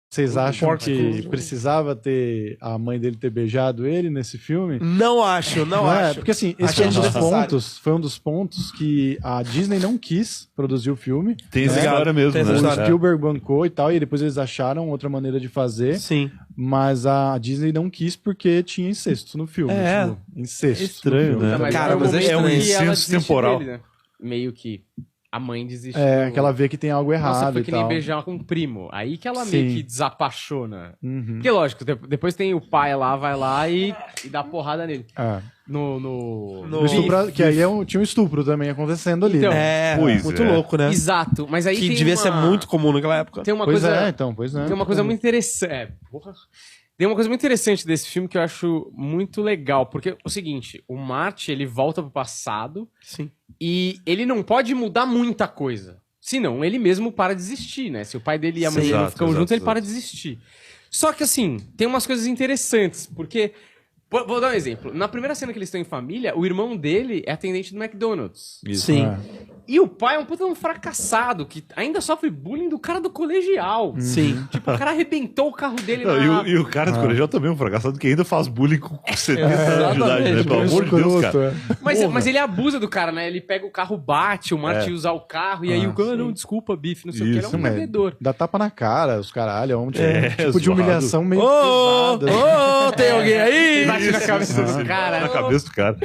Vocês acham que precisava ter a mãe dele ter beijado ele nesse filme? Não acho. Porque assim, esse foi um dos pontos que a Disney não quis produzir o filme. Tem essa história mesmo, tem né? essa O história. Spielberg bancou e tal, e depois eles acharam outra maneira de fazer. Sim. Mas a Disney não quis porque tinha incesto no filme. É. Incesto. Estranho, no filme. né? Cara, mas é um incenso temporal. Dele, né? Meio que a mãe desistiu. É, que ela vê que tem algo errado. Nossa, foi e que nem tal. beijar com um primo. Aí que ela Sim. meio que desapaixona. Uhum. Porque, lógico, depois tem o pai lá, vai lá e dá porrada nele. É. No O estupro, que aí tinha um estupro também acontecendo ali. Então, né? Pois muito é. louco, né? Exato. Mas aí Que tem devia uma... ser muito comum naquela época. Tem uma Pois coisa... é, então, pois é. Tem uma coisa muito interessante. Tem uma coisa muito interessante desse filme que eu acho muito legal. Porque é o seguinte, o Marty, ele volta pro passado. Sim. E ele não pode mudar muita coisa. Senão, ele mesmo para de existir, né? Se o pai dele e a mãe dele não Exato, ficam exato, juntos, ele exato. para de existir. Só que, assim, tem umas coisas interessantes. Porque... Vou dar um exemplo. Na primeira cena que eles estão em família, o irmão dele é atendente do McDonald's. Isso. Sim. É. E o pai é um puta um fracassado, que ainda sofre bullying do cara do colegial. Sim. Tipo, o cara arrebentou o carro dele Não, e o cara do colegial também é um fracassado que ainda faz bullying com 70 anos de idade, né? Pelo amor de Deus, cara. Mas ele abusa do cara, né? Ele pega o carro, bate, o Marty usa o carro, e aí o cara, não, desculpa, bife, não sei o que. Ele é um mas perdedor. dá tapa na cara, os caralho. É um tipo, de zoado. humilhação meio Ô, pesada. tem alguém aí? Bate na cabeça do cara. Na cabeça do cara.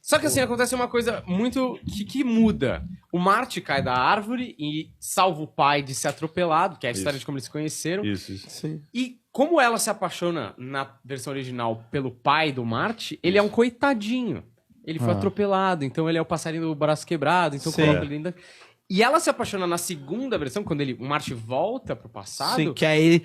Só que assim, acontece uma coisa muito que muda. O Marty cai da árvore e salva o pai de ser atropelado, que é a história de como eles se conheceram. Isso. Sim. E como ela se apaixona na versão original pelo pai do Marty, ele é um coitadinho. Ele foi atropelado, então ele é o passarinho do braço quebrado, então Sim. coloca ele ainda... E ela se apaixona na segunda versão, quando o Marty volta pro passado. Sim, que aí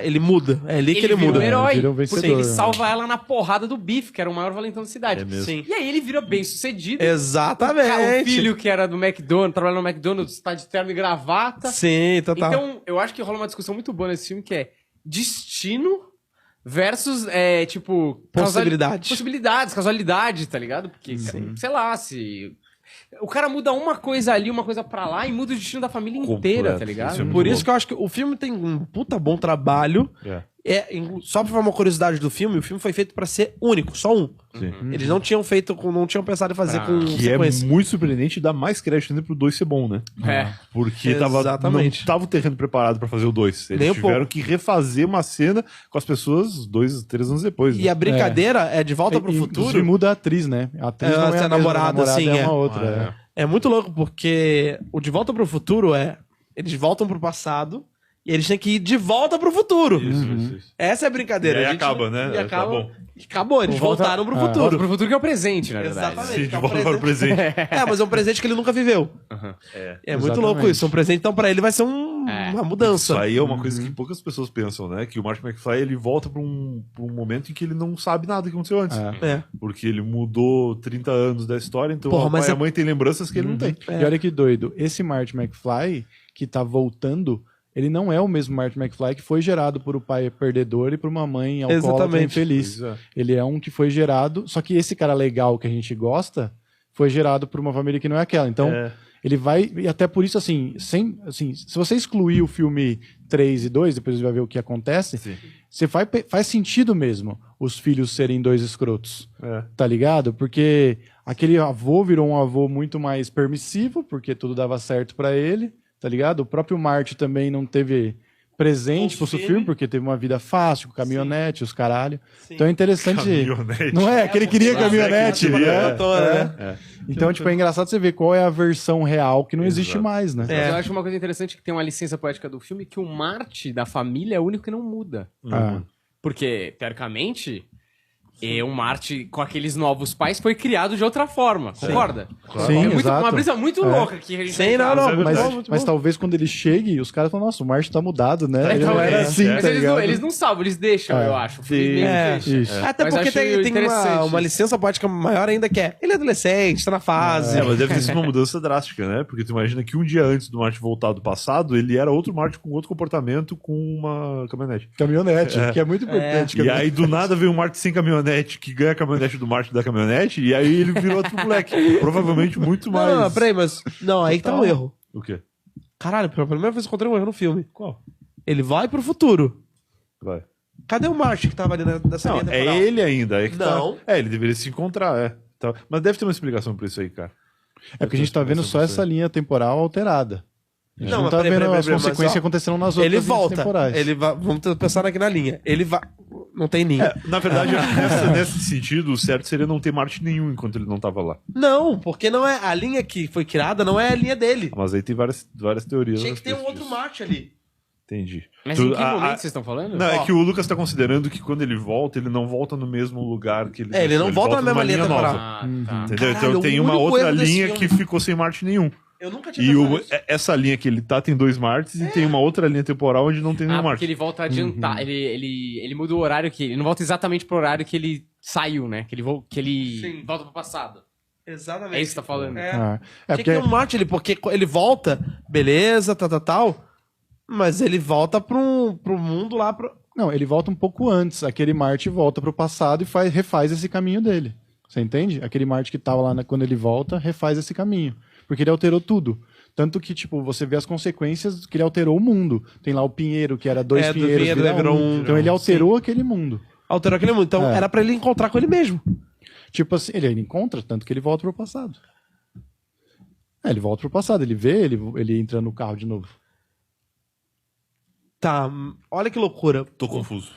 ele muda. É ali que ele vira muda. um herói, vira um porque vencedor, ele né? salva ela na porrada do Biff, que era o maior valentão da cidade. É mesmo. Sim. E aí ele vira bem sucedido. Exatamente. O filho que era do McDonald's, trabalha no McDonald's, tá de terno e gravata. Sim, total. Então, eu acho que rola uma discussão muito boa nesse filme, que é destino versus, tipo... Possibilidades. Possibilidades, casualidade, tá ligado? Porque, sei lá, se... O cara muda uma coisa ali, uma coisa pra lá, e muda o destino da família inteira, Completo. tá ligado? Isso é muito Por bom. isso que eu acho que o filme tem um puta bom trabalho. Só pra uma curiosidade do filme, o filme foi feito pra ser único, só um. Sim. Eles não tinham pensado em fazer com Que é sequência. muito surpreendente e dá mais crédito ainda pro 2 ser bom, né? É. Porque Exatamente. não tava o terreno preparado pra fazer o 2. Eles Nem um tiveram pouco. que refazer uma cena com as pessoas 2, 3 anos depois. E né? a brincadeira é de volta pro Inclusive futuro. muda a atriz, né? A atriz É, não é a essa mesma, namorada, a sim, é é. uma outra. É muito louco, porque o De Volta pro Futuro eles voltam pro passado e eles têm que ir de volta pro futuro. Isso. Essa é a brincadeira. E aí A gente- acaba, né? E acaba. Tá bom. Acabou, eles voltaram pro Volta futuro. pro futuro, que é o presente, na verdade. Exatamente. Sim, de É um volta para o presente. Mas é um presente que ele nunca viveu. É muito Exatamente. louco isso. Um presente, então, pra ele vai ser uma mudança. Isso aí é uma coisa que poucas pessoas pensam, né? Que o Marty McFly ele volta pra um momento em que ele não sabe nada que aconteceu antes. É. Porque ele mudou 30 anos da história, então Porra, o mas pai e a é- mãe têm lembranças que ele não tem. E olha que doido, esse Marty McFly que tá voltando, ele não é o mesmo Marty McFly que foi gerado por um pai perdedor e por uma mãe alcoólatra Exatamente. infeliz. Pois é. Ele é um que foi gerado, só que esse cara legal que a gente gosta foi gerado por uma família que não é aquela. Então, ele vai, e até por isso, assim, se você excluir o filme 3 e 2, depois você vai ver o que acontece, Sim. você faz sentido mesmo os filhos serem dois escrotos. É. Tá ligado? Porque aquele avô virou um avô muito mais permissivo, porque tudo dava certo pra ele, tá ligado? O próprio Marty também não teve presente pro seu filme, porque teve uma vida fácil, com caminhonete, os caralho. Então é interessante... Caminhonete. Não é? Que ele queria caminhonete, queria, né? Então, tipo, é engraçado você ver qual é a versão real que não existe Exato. mais, né? Mas eu acho uma coisa interessante que tem uma licença poética do filme, que o Marty da família é o único que não muda. Ah. Porque, teoricamente, o Marty, com aqueles novos pais, foi criado de outra forma. Concorda? Sim, é muito, exato. uma brisa muito louca que a gente Sim, tá não, entrando. Mas talvez quando ele chegue, os caras falam, nossa, o Marty tá mudado, né? Ele não Talvez. era assim, Mas tá eles, ligado? eles não salvam, eles deixam, eu acho. Isso. Até Mas porque acho tem interessante uma isso. licença poética maior ainda que é ele é adolescente, tá na fase. É, mas deve ter sido uma mudança drástica, né? Porque tu imagina que um dia antes do Marty voltar do passado, ele era outro Marty com outro comportamento com uma caminhonete. Caminhonete, que é muito importante. E aí do nada veio um Marty sem caminhonete, que ganha a caminhonete do Marty da caminhonete, e aí ele virou outro moleque. Provavelmente muito mais... Não, peraí, mas. Não, aí que tá um erro. O quê? Caralho, pela primeira vez eu encontrei um erro no filme. Qual? Ele vai pro futuro. Vai. Cadê o Marty que tava ali nessa Não, linha é temporal? ele ainda. É que Não. Tá... ele deveria se encontrar, Tá. Mas deve ter uma explicação pra isso aí, cara. É porque a gente tá vendo só essa linha temporal alterada. A gente Não, não mas tá peraí, vendo peraí, as peraí, consequências mas, ó, acontecendo nas outras Ele linhas volta. temporais. Ele vai, vamos pensar aqui na linha. Ele vai. Não tem linha. Na verdade, nesse sentido, o certo seria não ter Marty nenhum enquanto ele não tava lá. Não, porque não é a linha que foi criada, não é a linha dele. Mas aí tem várias teorias. Tinha a que ter um respeito outro disso. Marty ali. Entendi. Mas Tu- em que a- momento a- vocês estão falando? Não, é Ó. que o Lucas tá considerando que quando ele volta, ele não volta no mesmo lugar que ele É, ele deixou, não volta na mesma numa linha temporal. nova. Ah, tá. Entendeu? Caralho, Então tem o uma único outra erro desse linha filme. que ficou sem Marty nenhum. Eu nunca tinha E pensado nisso. essa linha que ele tá tem 2 Martys e tem uma outra linha temporal onde não tem nenhum Ah, porque Marty. ele volta a adiantar. Ele muda o horário que. Ele não volta exatamente pro horário que ele saiu, né? Que ele Sim. volta pro passado. Exatamente. É isso que você tá falando. É. Ah, Tinha que ter um Marty ali, porque ele volta, beleza, tal. Mas ele volta pro mundo lá. Não, ele volta um pouco antes. Aquele Marty volta pro passado e refaz esse caminho dele. Você entende? Aquele Marty que tava lá quando ele volta, refaz esse caminho. Porque ele alterou tudo. Tanto que, tipo, você vê as consequências que ele alterou o mundo. Tem lá o Pinheiro, que era 2 É, do Pinheiros, Pinheiro, vira virou um. um. Então ele alterou aquele mundo. Alterou aquele mundo. Então É. era pra ele encontrar com ele mesmo. Tipo assim, ele encontra, tanto que ele volta pro passado. Ele volta pro passado, ele vê, ele entra no carro de novo. Tá, olha que loucura. Tô confuso.